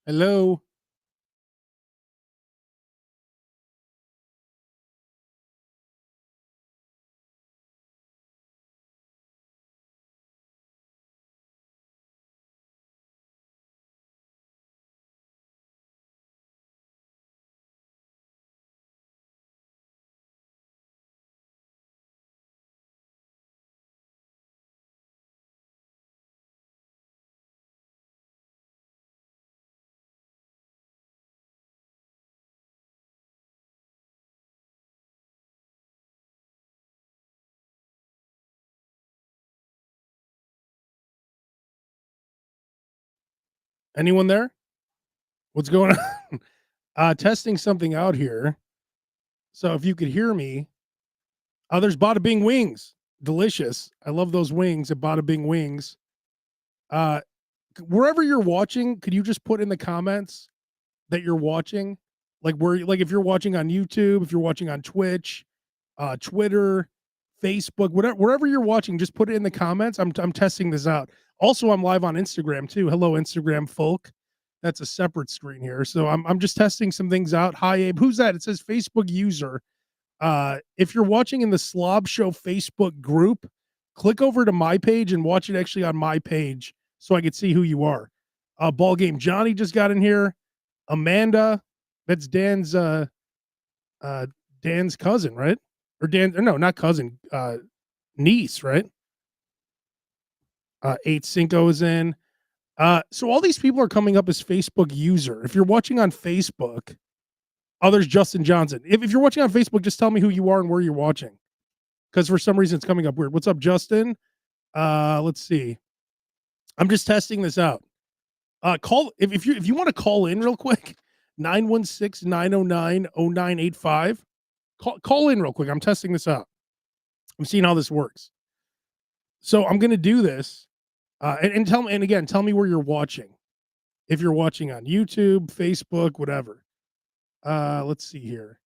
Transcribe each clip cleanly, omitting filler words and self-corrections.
Hello. Anyone there? What's going on? Testing something out here. So if you could hear me, there's Bada Bing wings. Delicious. I love those wings at Bada Bing wings. Uh, Wherever you're watching, could you just put in the comments that you're watching? Like if you're watching on YouTube, if you're watching on Twitch, Twitter, Facebook, whatever, wherever you're watching, just put it in the comments. I'm testing this out. Also, I'm live on Instagram too. Hello, Instagram folk. That's a separate screen here. So I'm just testing some things out. Hi, Abe. Who's that? It says Facebook user. If you're watching in the Slob Show Facebook group, click over to my page and watch it actually on my page so I could see who you are. Ball game Johnny just got in here. Amanda, that's Dan's cousin, right? Or Dan, or no, not cousin, niece, right? 8 Cinco is in. So all these people are coming up as Facebook user. If you're watching on Facebook, there's Justin Johnson. If you're watching on Facebook, just tell me who you are and where you're watching. Because for some reason it's coming up weird. What's up, Justin? Let's see. I'm just testing this out. Call if you want to call in real quick, 916-909-0985. Call in real quick. I'm testing this out. I'm seeing how this works. So I'm gonna do this. And tell me, and again, tell me where you're watching. If you're watching on YouTube, Facebook, whatever. Let's see here.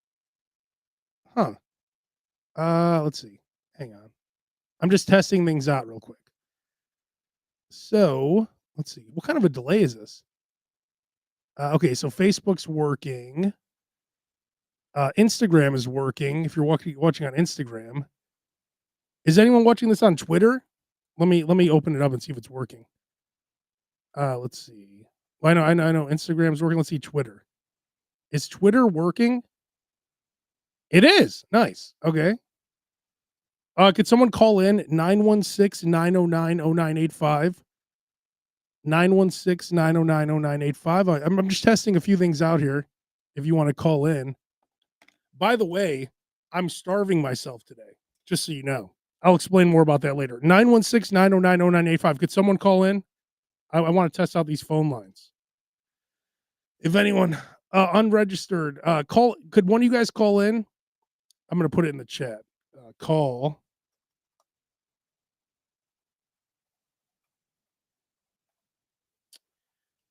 Huh. Let's see. Hang on. I'm just testing things out real quick. So let's see. What kind of a delay is this? Okay, so Facebook's working. Instagram is working. If you're watching on Instagram, is anyone watching this on Twitter? Let me open it up and see if it's working. Let's see. Well, I know. Instagram's working. Let's see Twitter. Is Twitter working? It is. Nice. Okay. Could someone call in 916-909-0985? 916-909-0985. I'm just testing a few things out here if you want to call in. By the way, I'm starving myself today, just so you know. I'll explain more about that later. 916-909-0985. Could someone call in? I want to test out these phone lines. If anyone unregistered, call. Could one of you guys call in? I'm going to put it in the chat. Call.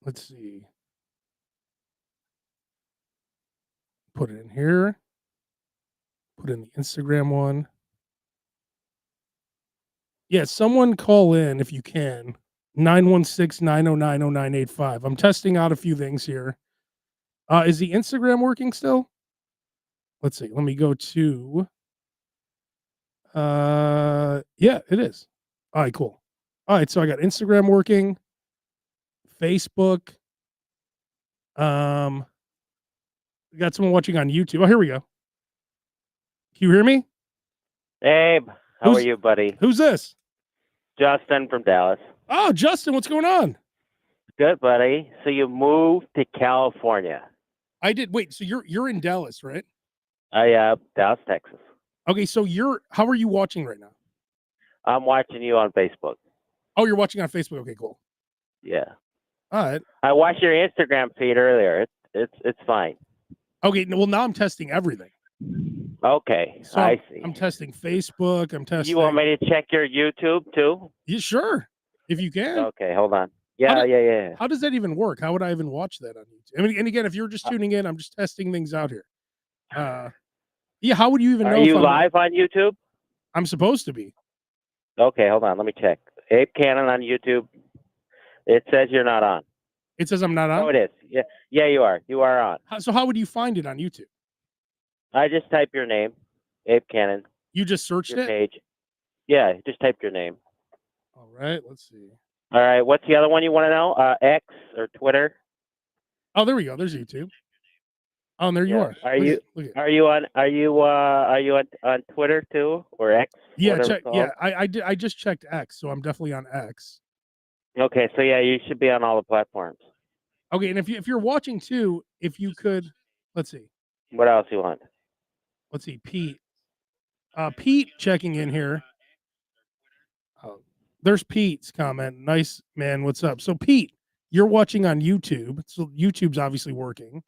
Let's see. Put it in here. Put in the Instagram one. Yeah, someone call in if you can. 916-909-0985. I'm testing out a few things here. Is the Instagram working still? Let's see. Let me go to yeah, it is. All right, cool. All right, so I got Instagram working, Facebook. We got someone watching on YouTube. Oh, here we go. Can you hear me? Abe, how are you, buddy? Who's this? Justin from Dallas. Oh, Justin, what's going on? Good, buddy. So you moved to California. I did. Wait, so you're in Dallas, right? Dallas, Texas. Okay, so how are you watching right now? I'm watching you on Facebook. Oh, you're watching on Facebook. Okay, cool. Yeah. All right. I watched your Instagram feed earlier. It's fine. Okay, well now I'm testing everything. Okay, So I see. I'm testing Facebook. I'm testing. You want me to check your YouTube too? Yeah, sure. If you can. Okay, hold on. Yeah. How does that even work? How would I even watch that on YouTube? I mean, and again, if you're just tuning in, I'm just testing things out here. Yeah, how would you even know? Are you live on YouTube? I'm supposed to be. Okay, hold on. Let me check. Abe Kanan on YouTube. It says you're not on. It says I'm not Oh, on. it is. Yeah, yeah, you are. You are on. So how would you find it on YouTube? I just type your name, Abe Kanan, You just searched your it. page. Yeah, just type your name. All right. Let's see. All right. What's the other one you want to know? X or Twitter? Oh, there we go. There's YouTube. Oh, and there you are. Are you on Twitter too or X? Yeah, Whatever check. it's called? Yeah, I just checked X, so I'm definitely on X. Okay, so yeah, you should be on all the platforms. Okay, and if you're watching too, if you could, let's see. What else you want? Let's see, Pete. Pete checking in here. Oh, there's Pete's comment. Nice man. What's up? So Pete, you're watching on YouTube. So YouTube's obviously working.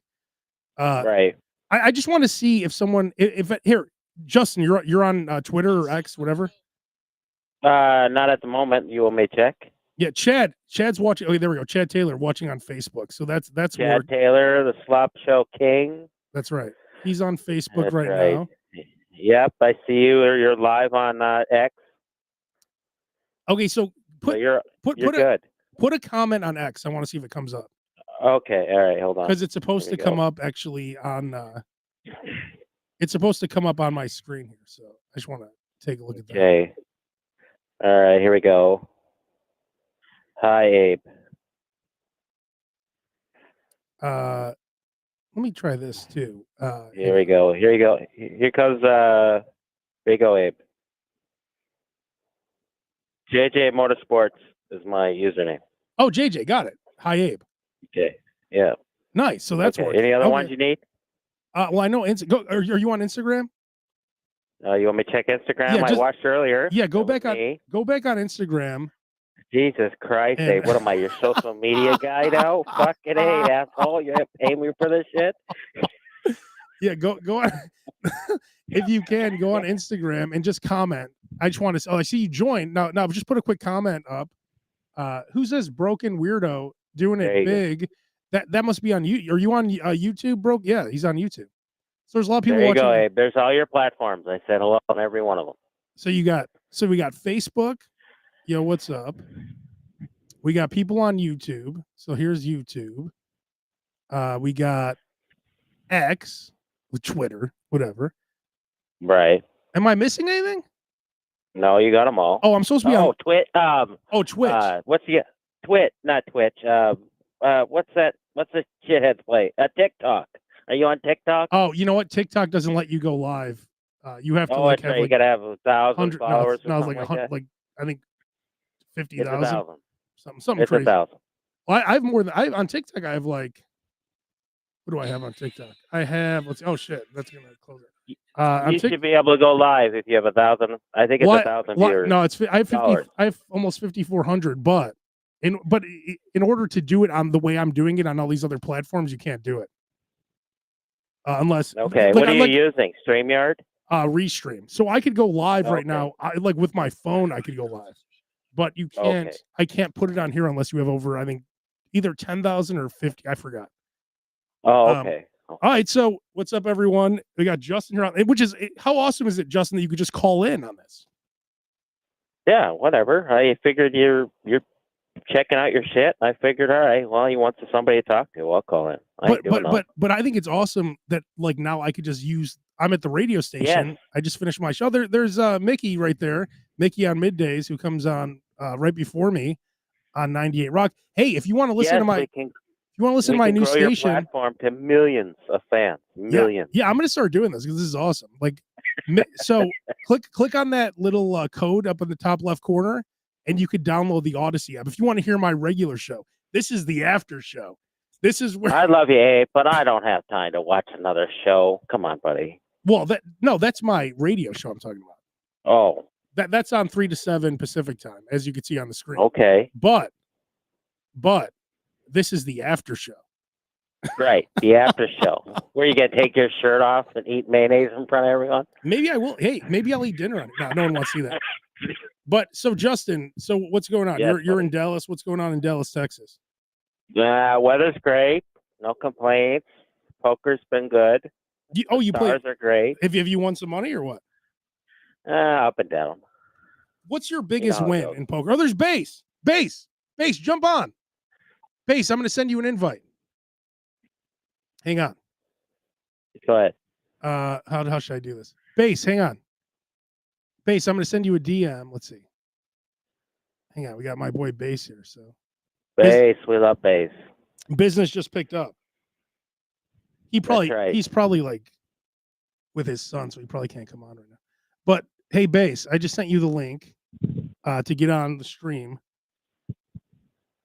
Right. I just want to see if someone if here, Justin, you're on Twitter or X, whatever. Not at the moment. You want me to check? Yeah, Chad's watching. Oh, there we go. Chad Taylor watching on Facebook. So that's Chad Taylor, the Slop Show King. That's right. He's on Facebook That's right right. now. Yep, I see you. You're live on X. Okay, so So you're good. Put a comment on X. I want to see if it comes up. Okay, all right, hold on. Because it's supposed to come up actually on. It's supposed to come up on my screen here. So I just want to take a look at that. Okay. All right, here we go. Hi, Abe. Let me try this too. Here we go. Here you go. Here comes. Here you go, Abe. JJ Motorsports is my username. Oh, JJ, got it. Hi, Abe. Okay. Yeah. Nice. So that's okay. working. Any other ones you need? Well, I know. Are you on Instagram? You want me to check Instagram? Yeah, I watched earlier. Yeah, go back on Instagram. Jesus Christ, Abe. What am I, your social media guy now? Fucking A, asshole. You're going to pay me for this shit? Yeah, go on. If you can, go on Instagram and just comment. I just want to. Oh, I see you joined. No, just put a quick comment up. Who's this broken weirdo doing it big? That must be on you. Are you on YouTube, bro? Yeah, he's on YouTube. So there's a lot of people there you watching. Go, Abe. There's all your platforms. I said hello on every one of them. So we got Facebook. Yo, what's up? We got people on YouTube. So here's YouTube. We got X with Twitter, whatever. Right. Am I missing anything? No, you got them all. Oh, I'm supposed to be on. Twitch. Twitch. What's the not Twitch? What's that? What's the shitheads play? TikTok. Are you on TikTok? Oh, you know what? TikTok doesn't let you go live. You have to have right. You gotta have 1,000 followers. No, it's like I think 50,000. Something it's crazy. 1,000. Well, I have more than on TikTok. I have like. What do I have on TikTok? I have. Oh shit! That's gonna close it. You should be able to go live if you have 1,000. I think it's 1,000 viewers. No, it's I have 50. I have almost 5,400. But in order to do it on the way I'm doing it on all these other platforms, you can't do it unless. Okay, what are you using? StreamYard. Restream. So I could go live right now. Like with my phone, I could go live, but you can't. Okay. I can't put it on here unless you have over. I think either 10,000 or 50. I forgot. Oh, okay. All right, so what's up, everyone? We got Justin here, which is how awesome is it, Justin, that you could just call in on this? Yeah, whatever. I figured you're checking out your shit. I figured, all right, well, he wants somebody to talk to. I'll call in. But I think it's awesome that like now I could just use. I'm at the radio station. Yes. I just finished my show. There's Mickey right there, Mickey on middays, who comes on right before me on 98 Rock. Hey, if you want to listen to my. If you want to listen to my new station, your platform to millions of fans, millions. Yeah, I'm going to start doing this because this is awesome. Like, so click on that little code up in the top left corner, and you could download the Odyssey app. If you want to hear my regular show, this is the after show. This is where I love you, Abe, but I don't have time to watch another show. Come on, buddy. Well, that's my radio show I'm talking about. Oh, that's on 3 to 7 Pacific time, as you can see on the screen. Okay, but. This is the after show. Right, the after show. Where you gonna take your shirt off and eat mayonnaise in front of everyone? Maybe I will. Hey, maybe I'll eat dinner on it. No one wants to see that. But so Justin, so what's going on? Yes, you're in Dallas. What's going on in Dallas, Texas? Weather's great. No complaints. Poker's been good. You play. Stars are great. Have you won some money or what? Up and down. What's your biggest win in poker? Oh, there's base. Jump on. Base, I'm going to send you an invite. Hang on. Go ahead. How should I do this? Base, hang on. Base, I'm going to send you a DM. Let's see. Hang on. We got my boy Base here. So Base, we love base. business just picked up. That's right. He's probably like with his son, so he probably can't come on right now. But hey, Base, I just sent you the link to get on the stream.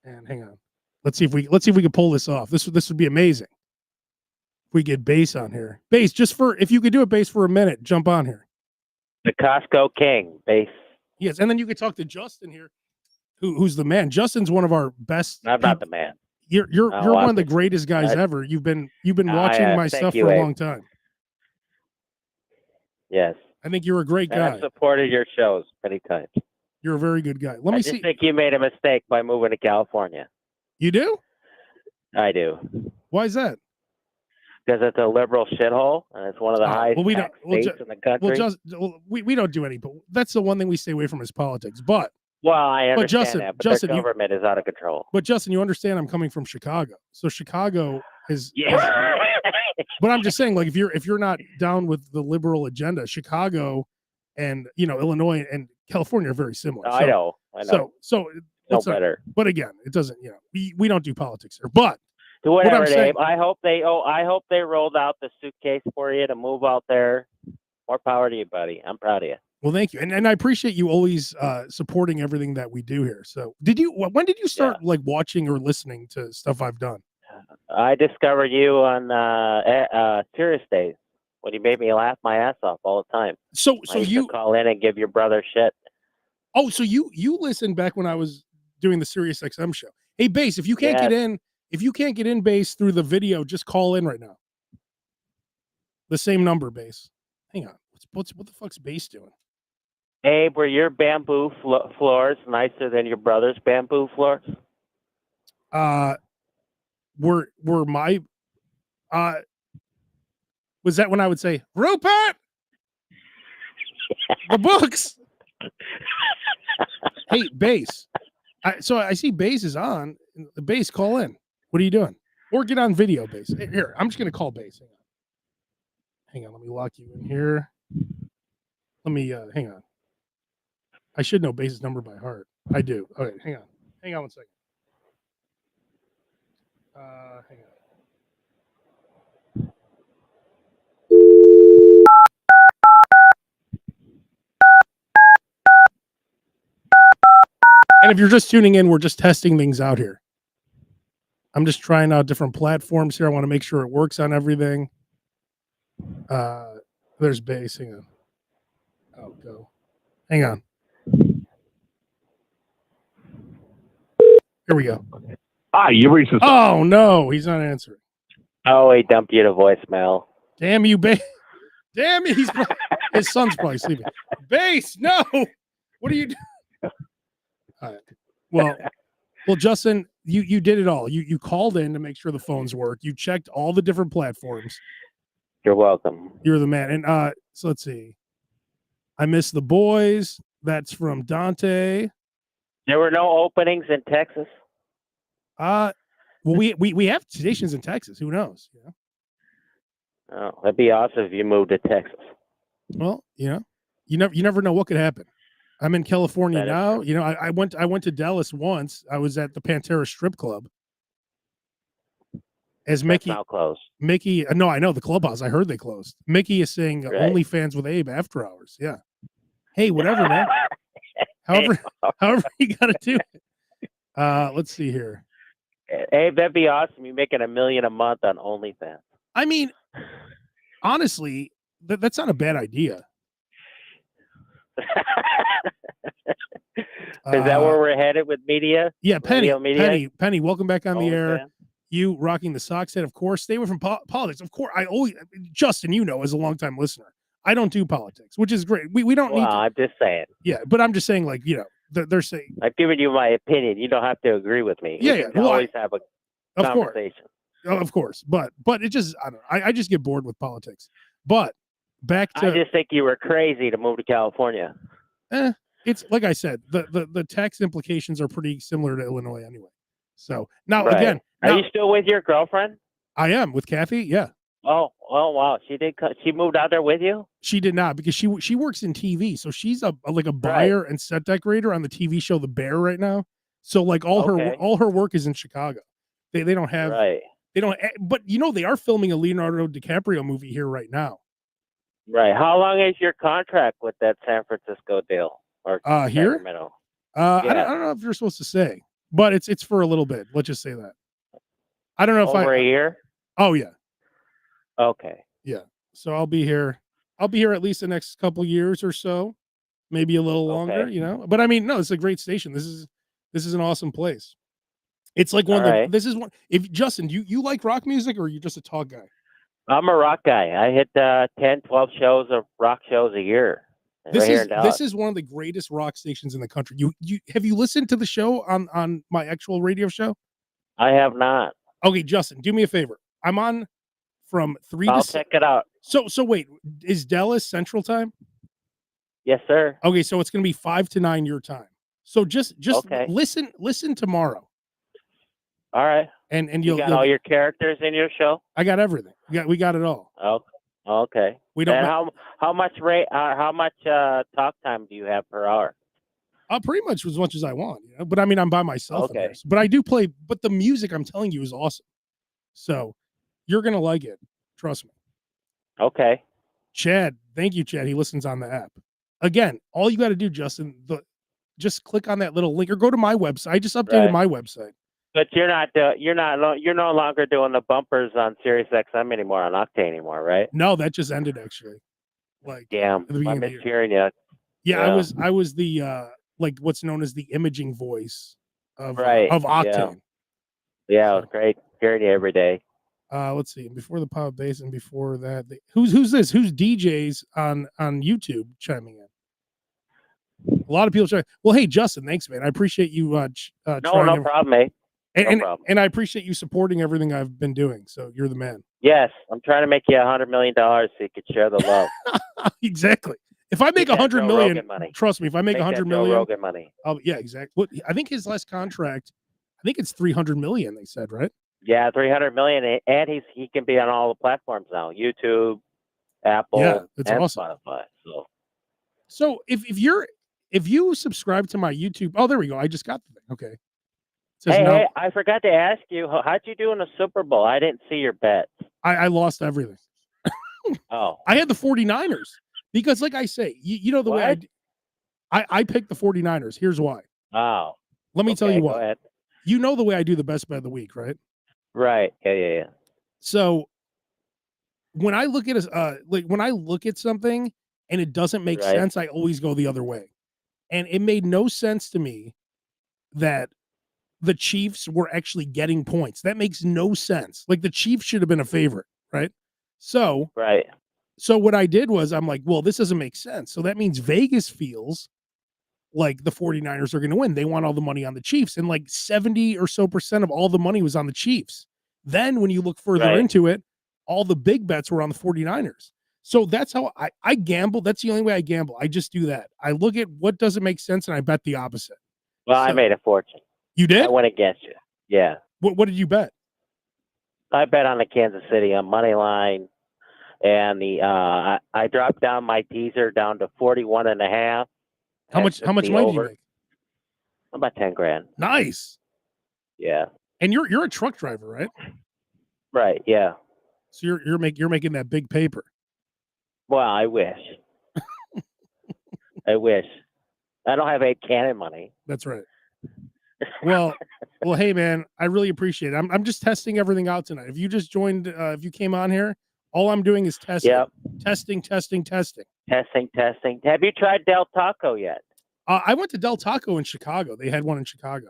And hang on. Let's see if we can pull this off. This would be amazing. If we get Base on here. Base, if you could do it, Base, for a minute, jump on here. The Costco King, base. Yes, and then you could talk to Justin here, who's the man. Justin's one of our best. I'm not the man. You're one of the greatest guys ever. You've been watching my stuff for a long time. Yes. I think you're a great guy. I've supported your shows many times. You're a very good guy. Let me see. I think you made a mistake by moving to California. You do? I do. Why is that? Because it's a liberal shithole, and it's one of the highest states in the country. We don't do any, but that's the one thing we stay away from is politics. But I understand that, but Justin, their government is out of control. But Justin, you understand I'm coming from Chicago, so Chicago is. Yeah. But I'm just saying, like, if you're not down with the liberal agenda, Chicago and Illinois and California are very similar. I know. So no better. But again, it doesn't. We don't do politics here. But whatever, Dave. I hope they rolled out the suitcase for you to move out there. More power to you, buddy. I'm proud of you. Well, thank you, and I appreciate you always supporting everything that we do here. So, when did you start like watching or listening to stuff I've done? I discovered you on Serious Days when you made me laugh my ass off all the time. So you call in and give your brother shit. Oh, so you listened back when I was doing the Sirius XM show. Hey, Base, if you can't get in, Base, through the video, just call in right now. The same number, Base. Hang on. What the fuck's Base doing? Abe, were your bamboo floors nicer than your brother's bamboo floors? Were my was that when I would say, Rupert? The books. Hey, Base. So I see Base is on. Base, call in. What are you doing? Or get on video, Base. Here, I'm just going to call Base. Hang on. Let me lock you in here. Let me, hang on. I should know Base's number by heart. I do. Okay, hang on. Hang on one second. Hang on. And if you're just tuning in, we're just testing things out here. I'm just trying out different platforms here. I want to make sure it works on everything. There's Base. Hang on. Oh, go. Hang on. Here we go. Hi, you reached the... Oh, no. He's not answering. Oh, he dumped you to voicemail. Damn you, Base. Damn you. His son's probably sleeping. Base, no. What are you doing? All right. Well, Justin, you did it all. You called in to make sure the phones work. You checked all the different platforms. You're welcome. You're the man. And so let's see. I Miss the Boys. That's from Dante. There were no openings in Texas. Well, we have stations in Texas. Who knows? Oh, that'd be awesome if you moved to Texas. Well, you never know what could happen. I'm in California now. I went to Dallas once. I was at the Pantera Strip Club. As Mickey now closed. Mickey, no, I know the clubhouse. I heard they closed. Mickey is saying OnlyFans with Abe after hours. Yeah. Hey, whatever, man. However you gotta do it. Let's see here. Abe, that'd be awesome. You're making $1 million a month on OnlyFans. I mean, honestly, that's not a bad idea. Is that where we're headed with media? Yeah, Penny, welcome back on the air. You rocking the socks head, of course. Stay away from politics. Of course, Justin, as a longtime listener, I don't do politics, which is great. We don't need to. I'm just saying. Yeah, but I'm just saying, like, they're saying. I've given you my opinion. You don't have to agree with me. Yeah, we can always have a conversation. Of course, but it just, I don't know. I just get bored with politics. But back to. I just think you were crazy to move to California. It's like I said, the tax implications are pretty similar to Illinois anyway. So now Right. again, Are now you still with your girlfriend? I am with Kathy. Yeah, Oh, wow. She moved out there with you? she did not because she works in TV, so she's like a Right. buyer and set decorator on the TV show The Bear right now. So like Okay. all her work is in Chicago. They don't have Right. they don't, but they are filming a Leonardo DiCaprio movie here right now. Right. How long is your contract with that San Francisco deal or Here, Sacramento? I Yeah. don't know if you're supposed to say, but it's for a little bit. Let's just say that. I don't know if Over a year? Oh yeah, Okay. yeah. So I'll be here. I'll be here at least the next couple years or so, maybe a little longer. Okay. But I mean, no, it's a great station. This is an awesome place. It's like All one of the. right. This is one. If Justin, do you like rock music or are you just a talk guy? I'm a rock guy. I hit 10, 12 shows of rock shows a year. Right here in Dallas. This is one of the greatest rock stations in the country. You have you listened to the show on my actual radio show? I have not. Okay, Justin, do me a favor. I'm on from 3 I'll to check it out. So wait, is Dallas Central Time? Yes, sir. Okay, so it's going to be 5 to 9 your time. So just Okay. listen tomorrow. All right. And You got all your characters in your show? I got everything. We got it all. Oh, okay. We don't And how much talk time do you have per hour? pretty much as much as I want, But I mean, I'm by myself. Okay. But I do play. But the music, I'm telling you, is awesome. So you're gonna like it. Trust me. Okay. Chad, thank you, Chad. He listens on the app. Again, all you got to do, Justin, just click on that little link or go to my website. I just updated my website. But you're no longer doing the bumpers on Sirius XM anymore on Octane anymore, right? No, that just ended actually. Like, damn, I miss hearing you. Yeah, I was the like what's known as the imaging voice of Octane. Yeah, it was great hearing you every day. Let's see. Before the pop bass and before that, who's this? Who's DJs on YouTube chiming in? A lot of people try. Well, hey Justin, thanks, man. I appreciate you. No problem, mate. No problem. And I appreciate you supporting everything I've been doing. So you're the man. Yes, I'm trying to make you $100 million so you could share the love. Exactly. If I make 100 million, trust me, if I make 100 million, Rogan money. Yeah, exactly. What I think his last contract, I think it's 300 million. They said, right? Yeah, 300 million, and he can be on all the platforms now: YouTube, Apple, and awesome. Spotify. So if you subscribe to my YouTube, oh, there we go. I just got the thing. Okay. Hey, I forgot to ask you, how'd you do in the Super Bowl? I didn't see your bets. I lost everything. Oh, I had the 49ers because, like I say, you know the way I picked the 49ers. Here's why. Oh, let me tell you why. Go ahead. You know the way I do the best bet of the week, right? Right. Yeah. So when I look at something and it doesn't make sense, I always go the other way. And it made no sense to me that the Chiefs were actually getting points. That makes no sense. Like the Chiefs should have been a favorite, right? So what I did was I'm like, well, this doesn't make sense. So that means Vegas feels like the 49ers are going to win. They want all the money on the Chiefs. And like 70 or so % of all the money was on the Chiefs. Then when you look further into it, all the big bets were on the 49ers. So that's how I gamble. That's the only way I gamble. I just do that. I look at what doesn't make sense and I bet the opposite. Well, I made a fortune. You did? I went against you. Yeah. What did you bet? I bet on the Kansas City on money line, and I dropped down my teaser down to 41.5. How much money did you make? About 10 grand. Nice. Yeah. And you're a truck driver, right? Right. Yeah. So you're making that big paper. Well, I wish. I wish. I don't have Abe Kanan money. That's right. Well, hey man, I really appreciate it. I'm just testing everything out tonight. If you just joined, if you came on here, all I'm doing is testing. Yep. Testing. Testing. Have you tried Del Taco yet? I went to Del Taco in Chicago. They had one in Chicago.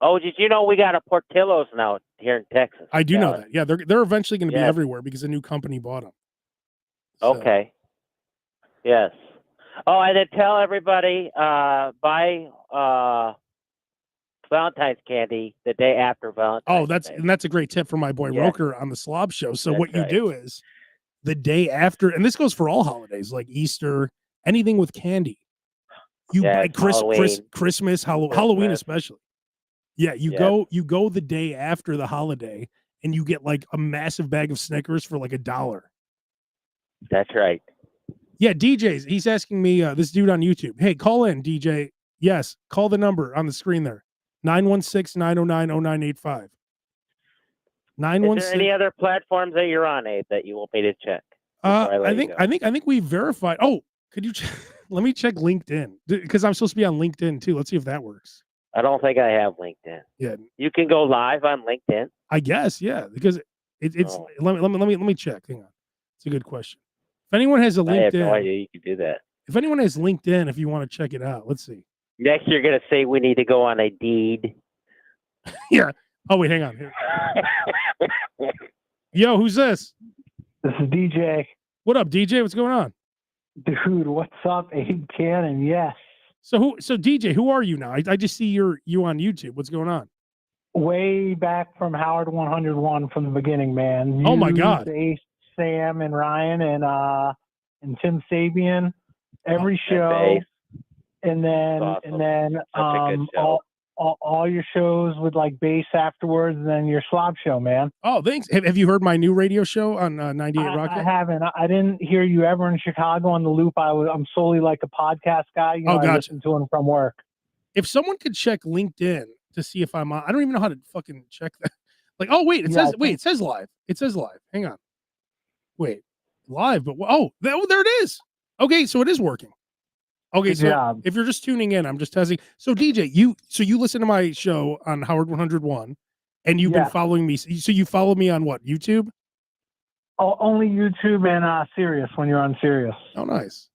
Oh, did you know we got a Portillo's now here in Texas? I do know that. Yeah, they're eventually going to be everywhere because a new company bought them. So. Okay. Yes. Oh, and then tell everybody buy Valentine's candy the day after Valentine's. Oh, that's a great tip from my boy Roker on the Slob Show. So what you do is the day after, and this goes for all holidays like Easter, anything with candy. You buy Christmas, Halloween especially. Yeah, you Yep. you go the day after the holiday and you get like a massive bag of Snickers for like $1. That's right. Yeah, DJs. He's asking me, this dude on YouTube, hey, call in, DJ. Yes, call the number on the screen there. 916-909-0985. Is there any 916. other platforms that you're on, Abe, that you want me to check before I let you go? I think we verified. Oh, could you let me check LinkedIn because I'm supposed to be on LinkedIn too. Let's see if that works. I don't think I have LinkedIn. Yeah, You can go live on LinkedIn. I guess, yeah, because it's Oh. let me check. Hang on. It's a good question. If anyone has a I have no LinkedIn, idea you can do that. if anyone has LinkedIn, if you want to check it out, let's see. Next, you're going to say we need to go on a deed. Yeah. Oh wait, hang on. Here. Yo, who's this? This is DJ. What up, DJ? What's going on? Dude, what's up? Abe Kanan, yes. So DJ, who are you now? I just see you on YouTube. What's going on? Way back from Howard 101 from the beginning, man. Oh my God. Ace, Sam and Ryan and Tim Sabian, every show. And then Awesome. and then Such a good show. all your shows with like bass afterwards, and then your slob show, man. Oh, thanks. Have you heard my new radio show on 98 Rock? I haven't. I didn't hear you ever in Chicago on the Loop. I'm solely like a podcast guy. You know, Oh, gotcha. I listen to them from work. If someone could check LinkedIn to see if I'm on, I don't even know how to fucking check that. Like, oh wait, it says live. It says live. Hang on. Wait, live, but there it is. Okay, so it is working. Okay, Good so job. if you're just tuning in, I'm just testing. So DJ, you listen to my show on Howard 101, and you've been following me. So you follow me on what, YouTube? Oh, only YouTube and Sirius when you're on Sirius. Oh, nice.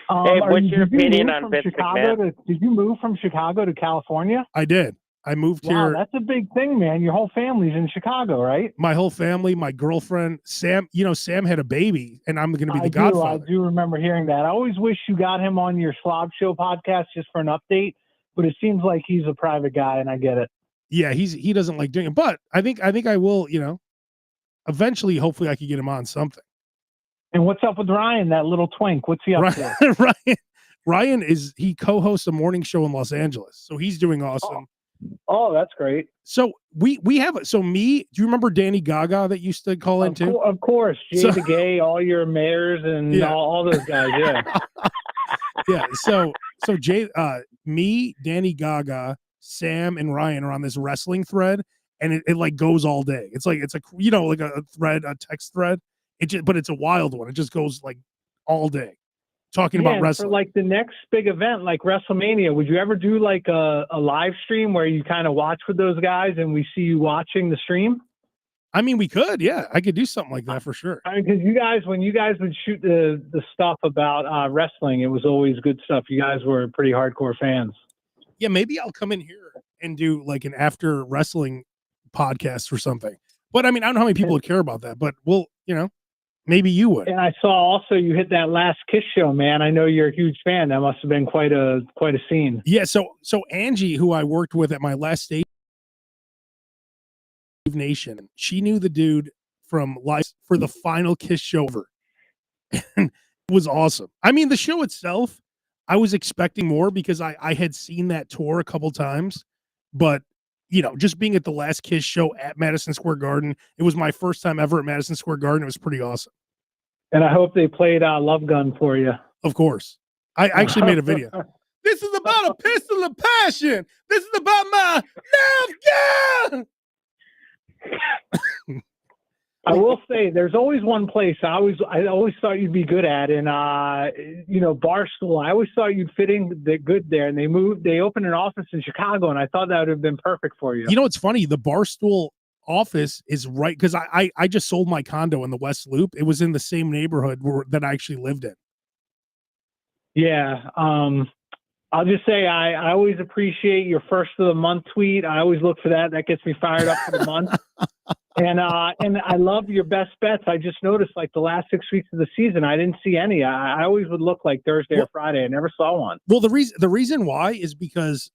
Hey, what's your opinion on Vince McMahon? Did you move from Chicago to California? I did. I moved Wow, here. that's a big thing, man. Your whole family's in Chicago, right? My whole family, my girlfriend, Sam. You know, Sam had a baby, and I'm going to be the godfather. I do remember hearing that. I always wish you got him on your Slob Show podcast just for an update, but it seems like he's a private guy, and I get it. Yeah, he doesn't like doing it, but I think I will. You know, eventually, hopefully, I could get him on something. And what's up with Ryan, that little twink? What's he up to? Ryan he co-hosts a morning show in Los Angeles, so he's doing awesome. Oh, that's great. So we have do you remember Danny Gaga that used to call in too? Of course, Jay the Gay, all your mayors and all those guys. Yeah, yeah. So Jay, me, Danny Gaga, Sam, and Ryan are on this wrestling thread, and it like goes all day. It's like like a thread, a text thread. But it's a wild one. It just goes like all day. Talking about wrestling. For like the next big event, like WrestleMania, would you ever do like a live stream where you kind of watch with those guys and we see you watching the stream? I mean, we could, yeah. I could do something like that for sure. I mean, because when you guys would shoot the stuff about wrestling, it was always good stuff. You guys were pretty hardcore fans. Yeah, maybe I'll come in here and do like an after wrestling podcast or something. But I mean, I don't know how many people would care about that, but we'll, maybe you would. And I saw also you hit that Last Kiss show, man. I know you're a huge fan. That must have been quite a scene. Yeah. So Angie, who I worked with at my last stage Nation, she knew the dude from Live for the final Kiss show ever. And it was awesome. I mean, the show itself, I was expecting more because I had seen that tour a couple times, but just being at the Last Kiss show at Madison Square Garden, it was my first time ever at Madison Square Garden. It was pretty awesome. And I hope they played Love Gun for you. Of course. I actually made a video. This is about a pistol of passion. This is about my love gun. I will say there's always one place I always thought you'd be good at, and Barstool. I always thought you'd fit in good there, and they opened an office in Chicago, and I thought that would have been perfect for you. You know, it's funny, the Barstool office is right because I just sold my condo in the West Loop. It was in the same neighborhood that I actually lived in. Yeah. I'll just say I always appreciate your first of the month tweet. I always look for that. That gets me fired up for the month. And I love your best bets. I just noticed like the last 6 weeks of the season, I didn't see any. I always would look like Thursday or Friday. I never saw one. Well, the reason why is because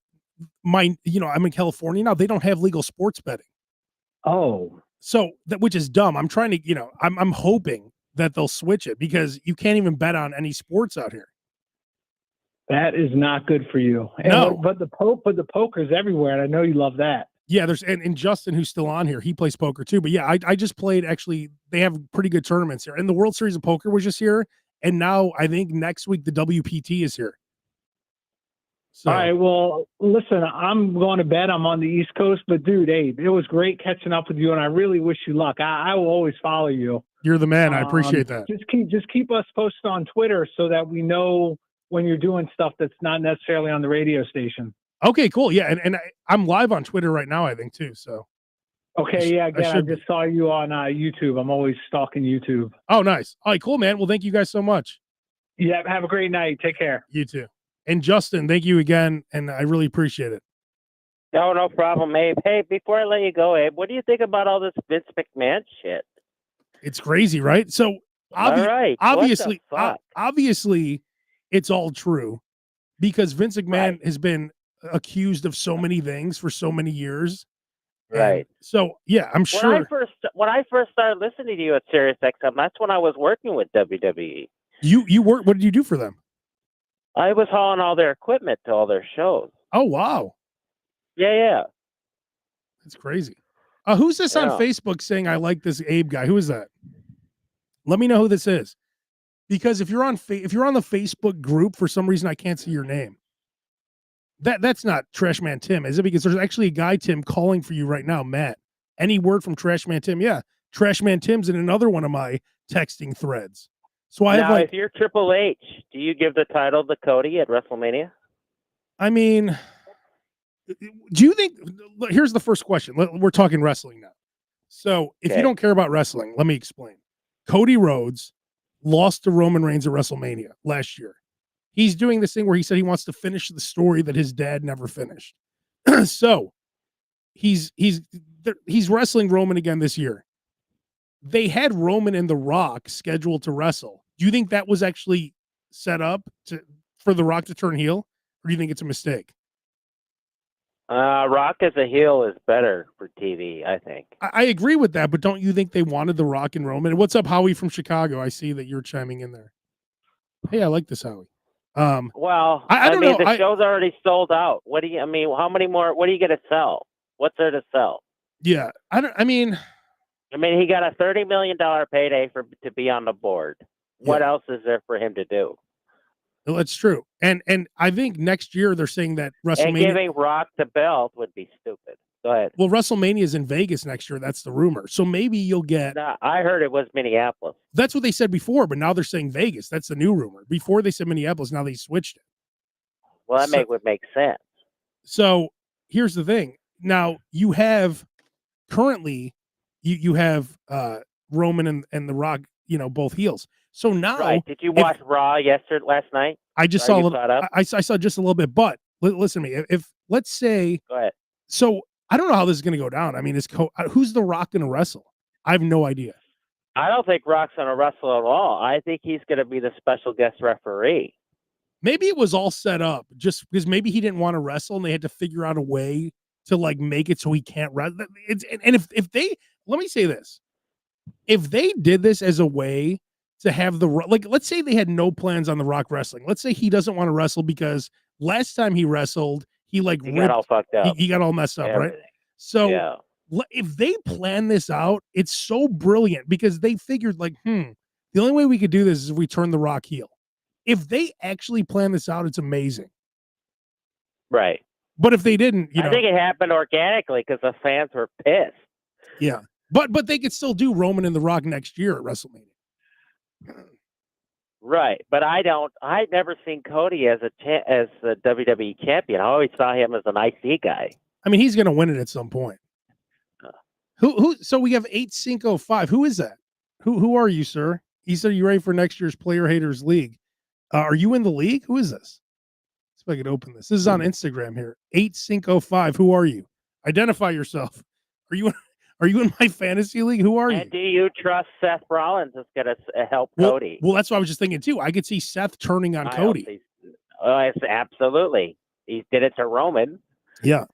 I'm in California now. They don't have legal sports betting. Oh, so which is dumb. I'm trying to, I'm hoping that they'll switch it because you can't even bet on any sports out here. That is not good for you. And No. but the poker's everywhere, and I know you love that. Yeah, there's and Justin, who's still on here, he plays poker too. But yeah, I just played, actually, they have pretty good tournaments here. And the World Series of Poker was just here. And now I think next week the WPT is here. So All right, well, listen, I'm going to bed. I'm on the East Coast, but dude, Abe, it was great catching up with you, and I really wish you luck. I will always follow you. you're the man. I appreciate that. Just keep us posted on Twitter so that we know when you're doing stuff that's not necessarily on the radio station. Okay, cool. Yeah, and I'm live on Twitter right now, I think, too. So Okay, yeah, again, I should just saw you on YouTube. I'm always stalking YouTube. Oh, nice. All right, cool, man. Well, thank you guys so much. Yeah, have a great night. Take care. You too. And Justin, thank you again, and I really appreciate it. No problem, Abe. Hey, before I let you go, Abe, what do you think about all this Vince McMahon shit? It's crazy, right? So All right. obviously, What the fuck? obviously, it's all true because Vince McMahon has been accused of so many things for so many years. Right. And so yeah, I'm sure. When I first started listening to you at Sirius XM, that's when I was working with WWE. You work. What did you do for them? I was hauling all their equipment to all their shows. Oh wow, Yeah. that's crazy. Who's this on Yeah. Facebook saying I like this Abe guy? Who is that? Let me know who this is, because if you're on if you're on the Facebook group, for some reason I can't see your name. That's not Trashman Tim, is it? Because there's actually a guy, Tim, calling for you right now, Matt. Any word from Trashman Tim? Yeah, Trashman Tim's in another one of my texting threads. So I have, Now, if you're Triple H, do you give the title to Cody at WrestleMania? I mean, do you think? Here's the first question. We're talking wrestling now. So if you Okay. don't care about wrestling, let me explain. Cody Rhodes lost to Roman Reigns at WrestleMania last year. He's doing this thing where he said he wants to finish the story that his dad never finished. So he's wrestling Roman again this year. They had Roman and The Rock scheduled to wrestle. Do you think that was actually set up for The Rock to turn heel, or do you think it's a mistake? Rock as a heel is better for TV, I think. I agree with that, but don't you think they wanted The Rock and Roman? What's up, Howie from Chicago? I see that you're chiming in there. Hey, I like this, Howie. Well, I don't mean, know. the show's already sold out. What do you? I mean, how many more? What are you going to sell? What's there to sell? Yeah, I mean, he got a $30 million payday to be on the board. What else is there for him to do? well, that's true. And I think next year they're saying that And WrestleMania. giving Rock the belt would be stupid. Go ahead. Well, WrestleMania is in Vegas next year. That's the rumor. So maybe you'll get. No, I heard it was Minneapolis. That's what they said before, but now they're saying Vegas. That's the new rumor. Before they said Minneapolis, now they switched it. Well, that would make sense. So here's the thing. Now you have currently you have Roman and The Rock, both heels. So now, Right? Did you watch Raw last night? I just saw a little. I saw just a little bit, but listen to me. If let's say, go ahead. So I don't know how this is going to go down. I mean, who's The Rock going to wrestle? I have no idea. I don't think Rock's going to wrestle at all. I think he's going to be the special guest referee. Maybe it was all set up just because maybe he didn't want to wrestle and they had to figure out a way to make it so he can't wrestle. And if they, let me say this, if they did this as a way to have let's say they had no plans on The Rock wrestling. Let's say he doesn't want to wrestle because last time he wrestled, he got all fucked up. He got all messed up, Everything. right? So if they plan this out, it's so brilliant because they figured the only way we could do this is if we turn The Rock heel. If they actually plan this out, it's amazing. Right. But if they didn't, I think it happened organically because the fans were pissed. Yeah. But they could still do Roman and The Rock next year at WrestleMania. Right. But I'd never seen Cody as the WWE champion. I always saw him as an IC guy. I mean, he's going to win it at some point. So we have 8505. Who is that? Who are you, sir? He said, you ready for next year's Player Haters League? Are you in the league? Who is this? See if I can open this. This is on Instagram here. 8505. Who are you? Identify yourself. Are you in my fantasy league? Who are you? And do you trust Seth Rollins is going to help Cody? Well, that's what I was just thinking too. I could see Seth turning on Cody. It's absolutely. He did it to Roman. Yeah.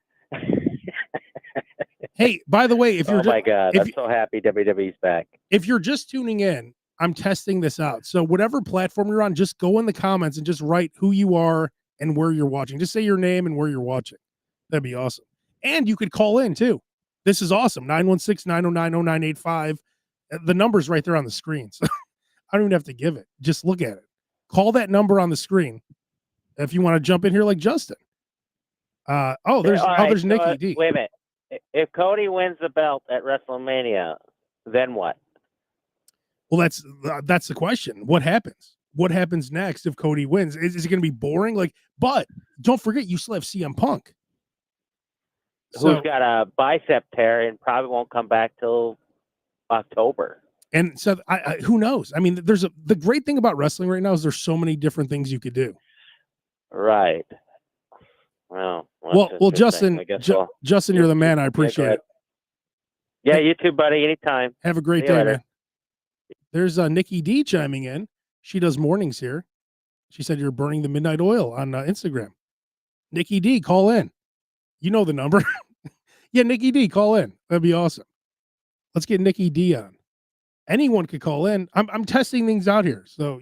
Hey, by the way, if you're my God, I'm so happy WWE's back. If you're just tuning in, I'm testing this out. So whatever platform you're on, just go in the comments and just write who you are and where you're watching. Just say your name and where you're watching. That'd be awesome. And you could call in too. This is awesome. 916-909-0985. The number's right there on the screen. So I don't even have to give it. Just look at it. Call that number on the screen if you want to jump in here like Justin. There's Nikki D. Wait a minute. If Cody wins the belt at WrestleMania, then what? Well, that's the question. What happens? What happens next if Cody wins? Is it going to be boring? But don't forget, you still have CM Punk. Who's got a bicep tear and probably won't come back till October. And so, who knows? I mean, the great thing about wrestling right now is there's so many different things you could do. Right. Well, Justin, Justin, you're the man. I appreciate it. Yeah, you too, buddy. Anytime. Have a great day, man. There's Nikki D chiming in. She does mornings here. She said you're burning the midnight oil on Instagram. Nikki D, call in. You know the number. Yeah, Nikki D, call in. That'd be awesome. Let's get Nikki D on. Anyone could call in. I'm testing things out here. So,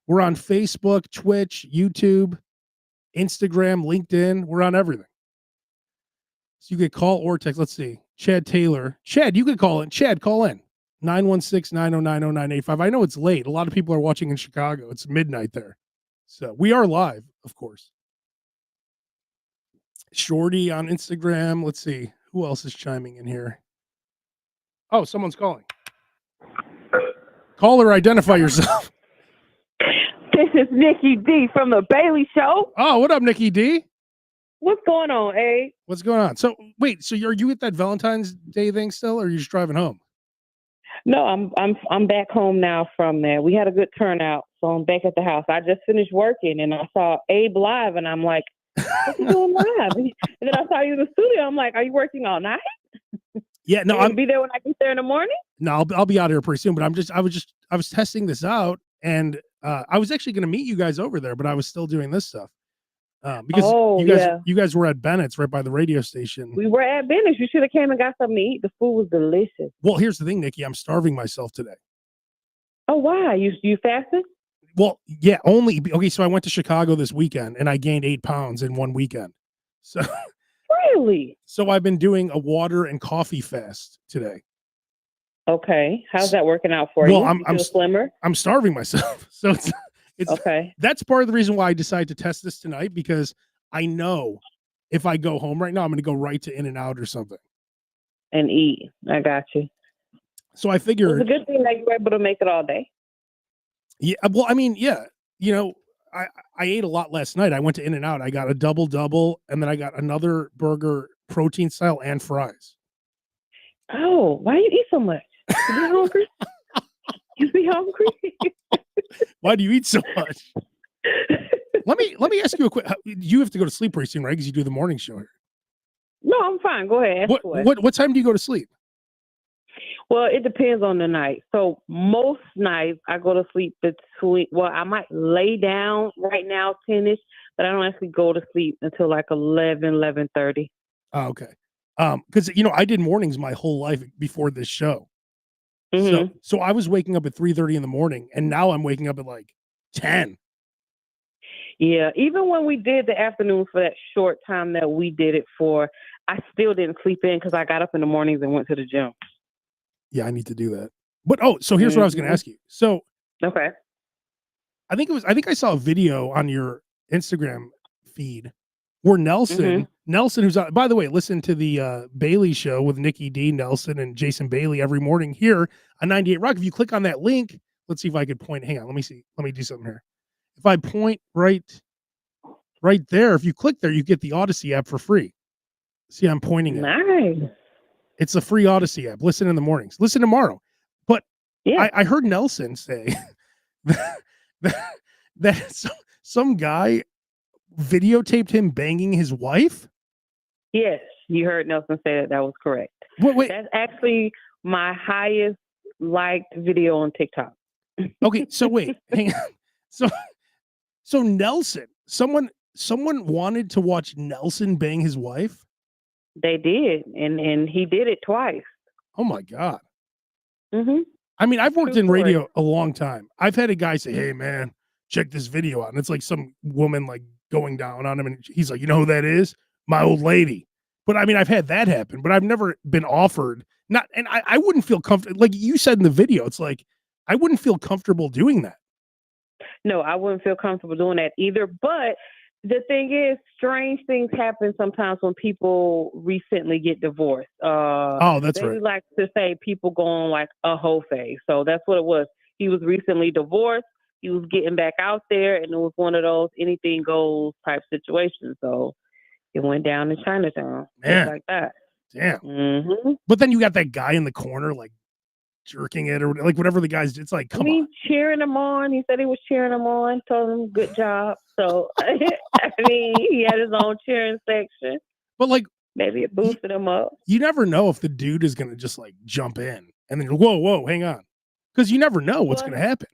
we're on Facebook, Twitch, YouTube, Instagram, LinkedIn. We're on everything. So you could call or text. Let's see. Chad Taylor. Chad, you could call in. Chad, call in. 916-909-0985. I know it's late. A lot of people are watching in Chicago. It's midnight there. So we are live, of course. Shorty on Instagram. Let's see. Who else is chiming in here? Oh, someone's calling. Caller, identify yourself. This is Nikki D from the Bailey Show. Oh, what up, Nikki D? What's going on, Abe? What's going on? So, wait. So, are you at that Valentine's Day thing still, or are you just driving home? No, I'm back home now from there. We had a good turnout, so I'm back at the house. I just finished working, and I saw Abe live, and I'm like, "What's he doing live?" And then I saw you in the studio. I'm like, "Are you working all night?" Yeah, no, I'll be there when I get there in the morning. No, I'll be out here pretty soon. But I was testing this out, and I was actually going to meet you guys over there, but I was still doing this stuff because you guys were at Bennett's right by the radio station. We were at Bennett's. You should have came and got something to eat. The food was delicious. Well, here's the thing, Nikki. I'm starving myself today. Oh, why? You fasted? Well, yeah, okay. So I went to Chicago this weekend, and I gained 8 pounds in one weekend. So. Really? So I've been doing a water and coffee fast today. Okay. How's that working out for you? I'm feel slimmer? I'm starving myself. So it's okay. That's part of the reason why I decided to test this tonight, because I know if I go home right now, I'm going to go right to In-N-Out or something. And eat. I got you. So I figured. It's a good thing that you were able to make it all day. Yeah. Well, I mean, yeah. I ate a lot last night. I went to In-N-Out. I got a double, and then I got another burger, protein style, and fries. Oh, why do you eat so much? You be hungry? You be hungry? Why do you eat so much? Let me ask you a quick. You have to go to sleep pretty soon, right? Because you do the morning show here. No, I'm fine. Go ahead. What time do you go to sleep? Well, it depends on the night. So most nights I go to sleep between, I might lay down right now 10-ish, but I don't actually go to sleep until like 11:30. Oh, okay. Because, I did mornings my whole life before this show. Mm-hmm. So I was waking up at 3:30 in the morning, and now I'm waking up at like 10. Yeah. Even when we did the afternoon for that short time that we did it for, I still didn't sleep in because I got up in the mornings and went to the gym. Yeah, I need to do that. But so here's what I was going to ask you. So, okay, I think I saw a video on your Instagram feed where Nelson, who's on, by the way, listen to the Bailey Show with Nikki D, Nelson, and Jason Bailey every morning here on 98 Rock. If you click on that link, let's see if I could point. Hang on, let me see. Let me do something here. If I point right there, if you click there, you get the Odyssey app for free. See, I'm pointing it. Nice. It's a free Odyssey app. Listen in the mornings. Listen tomorrow. But yeah. I heard Nelson say that some guy videotaped him banging his wife. Yes, you heard Nelson say that was correct. Wait. That's actually my highest liked video on TikTok. Okay, so wait, hang on. So Nelson, someone wanted to watch Nelson bang his wife? They did, and he did it twice. Oh my God. Mm-hmm. I mean, I've worked in radio a long time. I've had a guy say, "Hey man, check this video out. And it's like some woman like going down on him. And he's like, you know who that is? My old lady. But I mean, I've had that happen, but I've never been offered and I wouldn't feel comfortable. Like you said in the video, it's like, I wouldn't feel comfortable doing that. No, I wouldn't feel comfortable doing that either. But the thing is, strange things happen sometimes when people recently get divorced. Oh, that's they right. like to say people go on like a whole phase. So that's what it was. He was recently divorced. He was getting back out there, and it was one of those anything goes type situations. So it went down in Chinatown, Man. just like that. Damn. Mm-hmm. But then you got that guy in the corner, like jerking it or like whatever the guy's. It's like, come on. Cheering him on. He said he was cheering him on. Told him good job. So I mean, he had his own cheering section. But like, maybe it boosted him up. You never know if the dude is gonna just like jump in and then whoa, hang on, because you never know what's gonna happen.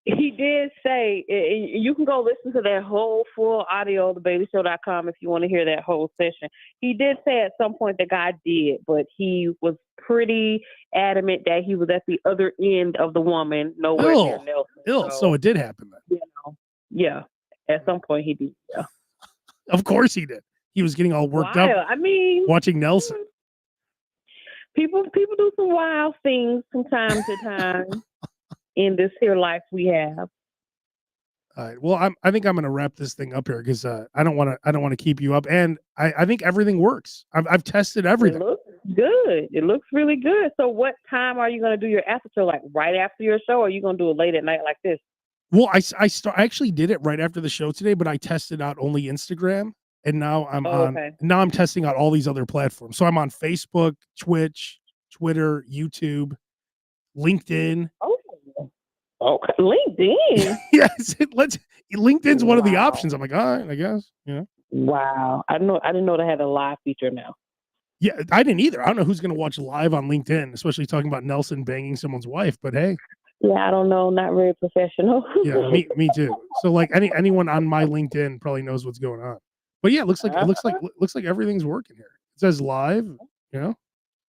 He did say, you can go listen to that whole full audio, thebabyshow.com, if you want to hear that whole session. He did say at some point the guy did, but he was pretty adamant that he was at the other end of the woman, nowhere near Nelson. So it did happen then. You know, yeah. At some point he did. Yeah. Of course he did. He was getting all worked up. I mean, watching Nelson. People do some wild things from time to time. In this here life we have. All right. Well, I think I'm going to wrap this thing up here because I don't want to keep you up, and I think everything works. I've tested everything. It looks good. It looks really good. So, what time are you going to do your after show? Like right after your show, or are you going to do it late at night like this? Well, I actually did it right after the show today, but I tested out only Instagram, and now now I'm testing out all these other platforms. So I'm on Facebook, Twitch, Twitter, YouTube, LinkedIn. Okay, LinkedIn. Yes, LinkedIn's one of the options. I'm like, all right, I guess. Yeah. Wow, I didn't know they had a live feature now. Yeah, I didn't either. I don't know who's going to watch live on LinkedIn, especially talking about Nelson banging someone's wife. But hey. Yeah, I don't know. Not very professional. Yeah, me too. So like anyone on my LinkedIn probably knows what's going on. But yeah, it looks like everything's working here. It says live. You know.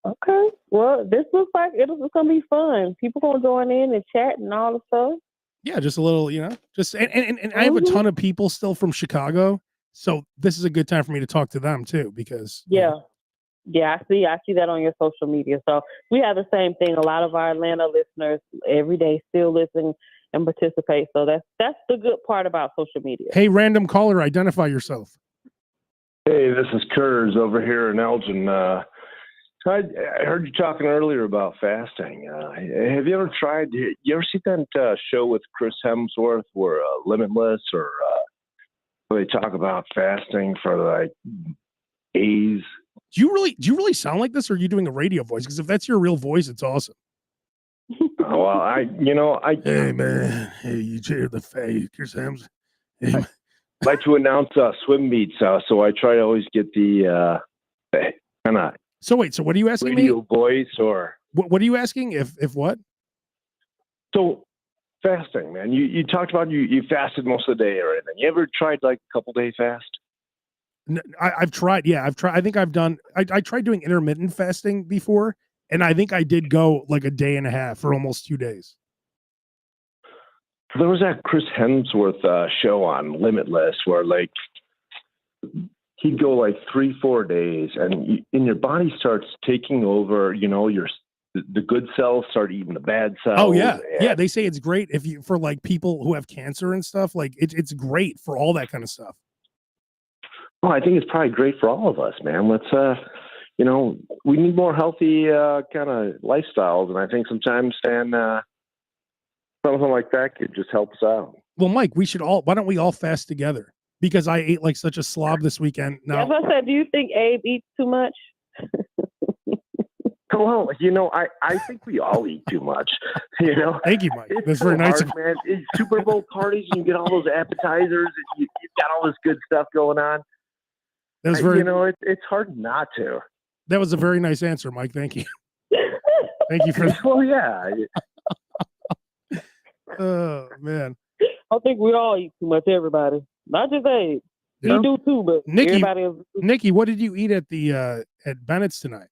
Okay. Well, this looks like it's gonna be fun. People gonna join in and chat and all the stuff. Yeah, just a little, just and I have a ton of people still from Chicago, so this is a good time for me to talk to them too because yeah, I see that on your social media. So we have the same thing. A lot of our Atlanta listeners every day still listen and participate. So that's the good part about social media. Hey, random caller, identify yourself. Hey, this is Kurz over here in Elgin. I heard you talking earlier about fasting. Have you ever tried? You ever see that show with Chris Hemsworth, where Limitless, or where they talk about fasting for like days? Do you really sound like this, or are you doing a radio voice? Because if that's your real voice, it's awesome. Well, Hey man, hey, you hear the fake Chris Hemsworth? Hey, I like to announce swim meets, so I try to always get the kind of. So wait, so what are you asking radio me? Voice or what are you asking? If what? So fasting, man. You talked about you fasted most of the day or anything. You ever tried like a couple day fast? No, I've tried. Yeah, I've tried. I think I've done. I tried doing intermittent fasting before, and I think I did go like a day and a half for almost 2 days. There was that Chris Hemsworth show on Limitless where like he'd go like 3-4 days, and your body starts taking over. The good cells start eating the bad cells. Oh yeah, yeah. They say it's great for like people who have cancer and stuff. Like it's great for all that kind of stuff. Well, I think it's probably great for all of us, man. Let's we need more healthy kind of lifestyles, and I think sometimes something like that could just help us out. Well, Mike, why don't we all fast together? Because I ate like such a slob this weekend. Now, as I said, do you think Abe eats too much? Well, I think we all eat too much. Thank you, Mike. It's That's so very nice. Hard, man. It's Super Bowl parties, and you get all those appetizers, and you've got all this good stuff going on. That was very. It's hard not to. That was a very nice answer, Mike. Thank you. Thank you for that. Well, yeah. Oh man. I think we all eat too much. Everybody, not just Abe. Yeah. You do too, but everybody else. Nikki, what did you eat at the at Bennett's tonight?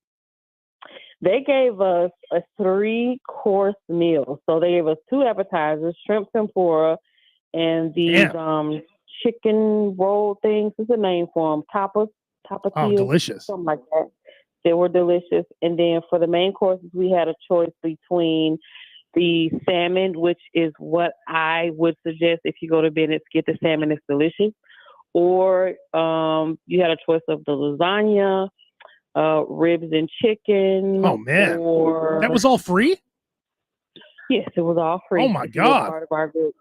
They gave us a 3-course meal. So they gave us 2 appetizers, shrimp tempura, and these Damn. chicken roll things. What's the name for them? Oh, Tapatillas, delicious. something like that. They were delicious. And then for the main courses, we had a choice between the salmon, which is what I would suggest if you go to Bennett's, get the salmon. It's delicious. Or you had a choice of the lasagna, ribs and chicken. Oh, man. Or That was all free? yes, it was all free. Oh, my if you were God. part of our group.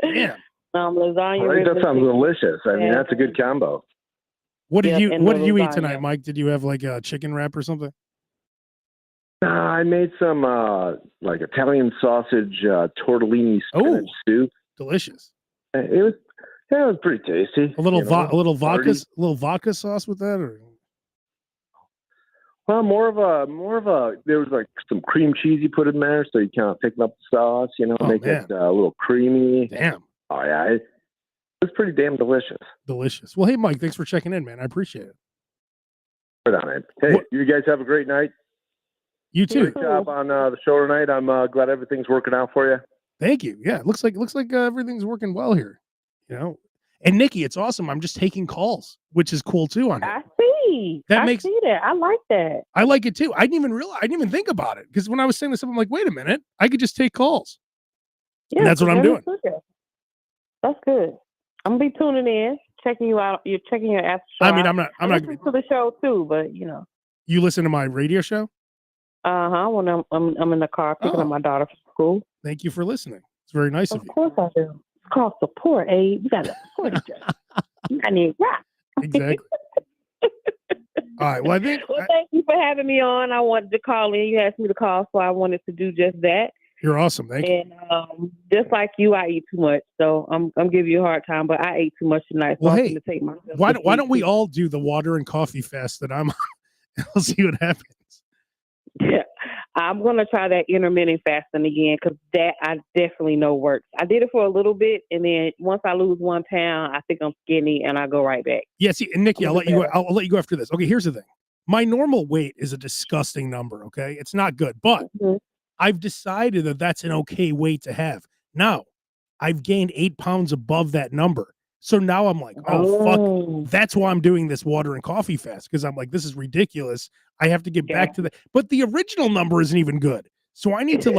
Damn. Lasagna. Right, ribs that and sounds chicken. delicious. I mean, that's a good combo. What did Yep, you and What the did you eat lasagna. tonight, Mike? Did you have like a chicken wrap or something? I made some like Italian sausage tortellini spinach Oh. soup. Delicious. It was pretty tasty. A little you know, a little vodka, hearty. a little vodka sauce with that, or Well, more of a. There was like some cream cheese you put in there, so you kind of thicken up the sauce. Oh, Make man. it a little creamy. damn, Oh yeah, it was pretty damn delicious. delicious. Well, hey, Mike, thanks for checking in, man. I appreciate it. Right on it. Hey, What- you guys have a great night. You too. Great job on the show tonight. I'm glad everything's working out for you. Thank you. Yeah, it looks like everything's working well here. And Nikki, it's awesome. I'm just taking calls, which is cool too. On here, I see. That I makes- see that. I like that. I like it too. I didn't even realize. I didn't even think about it because when I was saying this, I'm like, wait a minute, I could just take calls. Yeah, That's what I'm doing. That's good. I'm gonna be tuning in, checking you out. You're checking your after show. I mean, out. I'm not. I Gonna listen to the show too, but You listen to my radio show? When I'm in the car picking Oh. up my daughter from school. Thank you for listening. It's very nice of Of you. course I do. It's called support, Abe. You gotta support each other. I need rock. Exactly. All right. Well, I think Well, thank you for having me on. I wanted to call in. You asked me to call, so I wanted to do just that. you're awesome. Thank you. And just like you, I eat too much, so I'm giving you a hard time. But I ate too much tonight, so Well, I'm hey, going to take myself. Why to don't we sleep. all do the water and coffee fast that I'm on? We'll see what happens. Yeah, I'm gonna try that intermittent fasting again because that I definitely know works. I did it for a little bit, and then once I lose 1 pound, I think I'm skinny, and I go right back. Yeah. See, and Nikki, I'm I'll let you. I'll let you go after this. Okay. Here's the thing. My normal weight is a disgusting number. Okay, it's not good, but Mhm. I've decided that that's an okay weight to have. Now, I've gained 8 pounds above that number, so now I'm like, oh fuck. That's why I'm doing this water and coffee fast because I'm like, this is ridiculous. I have to get back to that. But the original number isn't even good. So I need to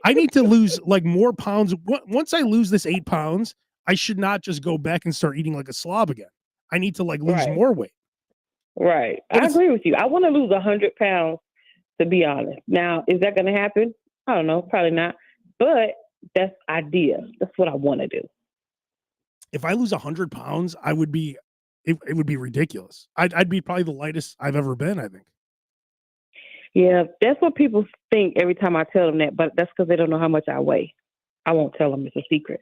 I need to lose like more pounds. Once I lose this 8 pounds, I should not just go back and start eating like a slob again. I need to like lose Right. more weight. Right. But I it's- agree with you. I want to lose 100 pounds, to be honest. Now, is that going to happen? I don't know. Probably not. But that's idea. That's what I want to do. If I lose 100 pounds, I would be, it would be ridiculous. I'd be probably the lightest I've ever been, I think. Yeah, that's what people think every time I tell them that, but that's because they don't know how much I weigh. I won't tell them. It's a secret.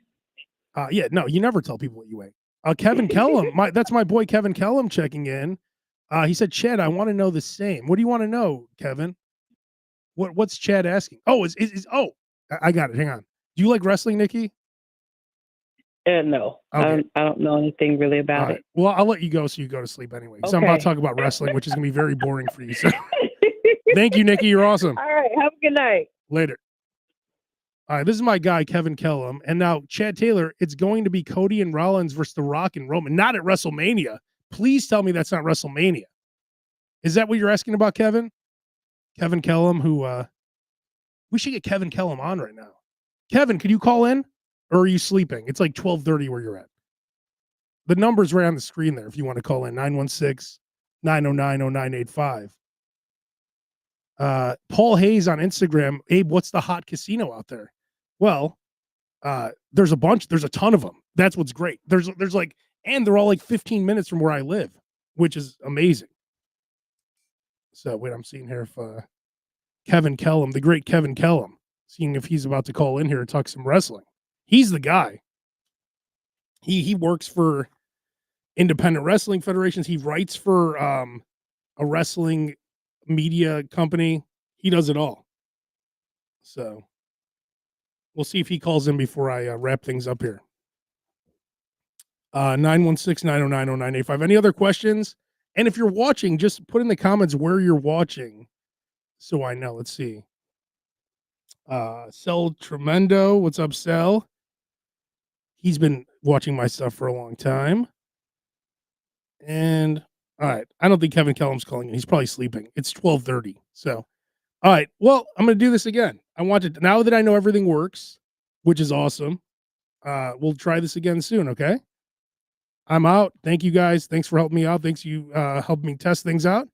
Yeah, no, you never tell people what you weigh. Kevin Kellum, that's my boy Kevin Kellum checking in. He said, Chad, I want to know the same. What do you want to know, Kevin? What's Chad asking? Oh, I got it. Hang on. Do you like wrestling, Nikki? No, Okay. I don't know anything really All about right. Well, I'll let you go so you go to sleep anyway. So I'm about to talk about wrestling, which is going to be very boring for you. So it. thank you, Nikki. You're awesome. All right. Have a good night. Later. All right, this is my guy, Kevin Kellum. And now, Chad Taylor, it's going to be Cody and Rollins versus The Rock and Roman, not at WrestleMania. Please tell me that's not WrestleMania. Is that what you're asking about, Kevin? Kevin Kellum, who we should get Kevin Kellum on right now. Kevin, could you call in? Or are you sleeping? It's like 12:30 where you're at. The number's right on the screen there if you want to call in. 916-909-0985. Paul Hayes on Instagram. Abe, what's the hot casino out there? Well, there's a bunch. There's a ton of them. That's what's great. There's like, and they're all like 15 minutes from where I live, which is amazing. So wait, I'm seeing here if Kevin Kellum, the great Kevin Kellum, seeing if he's about to call in here and talk some wrestling. He's the guy. He works for independent wrestling federations. He writes for a wrestling media company. He does it all. So we'll see if he calls in before I wrap things up here. 916-909-0985. Any other questions? And if you're watching, just put in the comments where you're watching so I know. Let's see. Cell Tremendo. What's up, Cell? He's been watching my stuff for a long time. And all right, I don't think Kevin Kellum's calling in. He's probably sleeping. It's 12:30. So, all right. Well, I'm going to do this again. I want to now that I know everything works, which is awesome. We'll try this again soon, okay? I'm out. Thank you guys. Thanks for helping me out. Thanks you helping me test things out.